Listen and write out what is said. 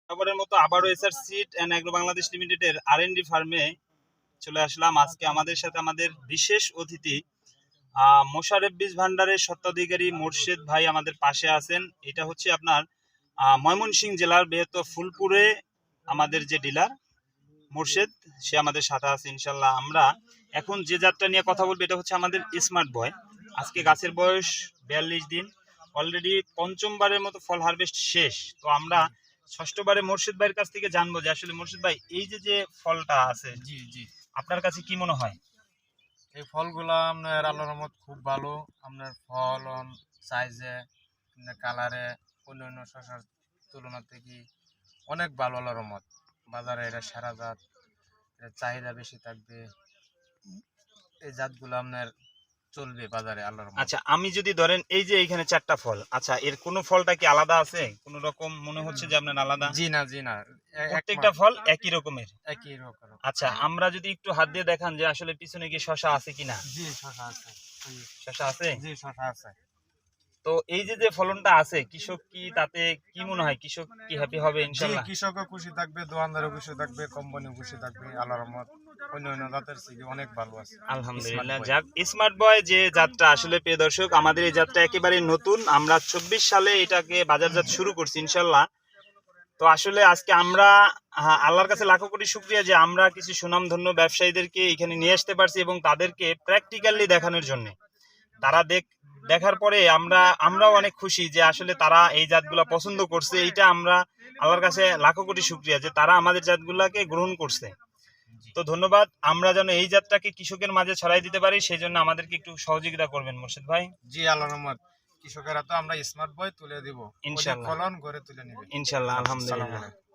বরাবরের মতো আবারও SR seed and agro Bangladesh লিমিটেডের আর&ডি ফার্মে চলে আসলাম। আজকে আমাদের সাথে আমাদের বিশেষ অতিথি মোশারেফ বীজ ভান্ডারের স্বত্বাধিকারী মোর্শেদ ভাই আমাদের পাশে আছেন। এটা হচ্ছে আপনার ময়মনসিংহ জেলার বৃহত্তর ফুলপুরে আমাদের যে ডিলার মোর্শেদ, সে আমাদের সাথে আছে ইনশাল্লাহ। আমরা এখন যে জাতটা নিয়ে কথা বলবো এটা হচ্ছে আমাদের স্মার্ট বয়। আজকে গাছের বয়স 42 দিন, অলরেডি পঞ্চমবারের মতো ফল হারভেস্ট শেষ। তো আমরা ষষ্ঠবারে মোর্শেদ ভাইয়ের কাছ থেকে জানবো যে আসলে মোর্শেদ ভাই এই যে ফলটা আছে, জি জি আপনার কাছে কি মনে হয়? এই ফলগুলা আপনার আল্লাহর রহমত খুব ভালো। আপনার ফলন সাইজে, কালারে অন্যান্য শসার তুলনা থেকে অনেক ভালো আল্লাহর রহমত। বাজারে এটা সেরা জাত, এর চাহিদা বেশি থাকবে। এই জাতগুলো আপনার চলবে বাজারে আল্লাহর রহমত। আচ্ছা, আমি যদি ধরেন এই যে এইখানে 4টা ফল, আচ্ছা এর কোনো ফলটা কি আলাদা আছে? কোন রকম মনে হচ্ছে যে আপনার আলাদা? জি না প্রত্যেকটা ফল একই রকমের। একই রকম। আচ্ছা, আমরা যদি একটু হাত দিয়ে দেখান যে আসলে পিছনে কি শসা আছে কিনা? জি শসা আছে। শসা আছে? জি শসা আছে। তো এই যে ফলনটা আছে, কৃষক কি তাতে কি মনে হয়, কৃষক কি হ্যাপি হবে জি ইনশাআল্লাহ? কৃষকও খুশি থাকবে, দোকানদারও খুশি থাকবে, কোম্পানিও খুশি থাকবে। আল্লাহর রহমত অন্য জাতের থেকে অনেক ভালো আছে। আলহামদুলিল্লাহ। যাক, স্মার্ট বয় যে জাতটা আসলে প্রিয় দর্শক, আমাদের এই জাতটা একেবারে নতুন। আমরা 24 সালে এটাকে বাজারজাত শুরু করছি ইনশাআল্লাহ। তো আসলে আজকে আমরা আল্লাহর কাছে লাখো কোটি শুকরিয়া যে আমরা কিছু সুনামধন্য ব্যবসায়ীদেরকে এখানে নিয়ে আসতে পারছি এবং তাদেরকে প্র্যাকটিক্যালি দেখানোর জন্য। তারা দেখার পরে আমরাও অনেক খুশি যে আসলে তারা এই জাতগুলা পছন্দ করছে। এইটা আমরা আল্লাহর কাছে লাখো কোটি শুকরিয়া যে তারা আমাদের জাতগুলাকে গ্রহণ করছে। তো ধন্যবাদ। আমরা যেন এই জাতটাকে কৃষকের মাঝে ছড়াই দিতে পারি, সেই জন্য আমাদেরকে একটু সহযোগিতা করবেন মোর্শেদ ভাই। জি আল্লাহর রহমত কৃষকেরা তো আমরা স্মার্ট বয় তুলে দিব, ইনশাআল্লাহ ফলন করে তুলে নেবে ইনশাআল্লাহ। আসসালামু আলহামদুলিল্লাহ। আলাইকুম।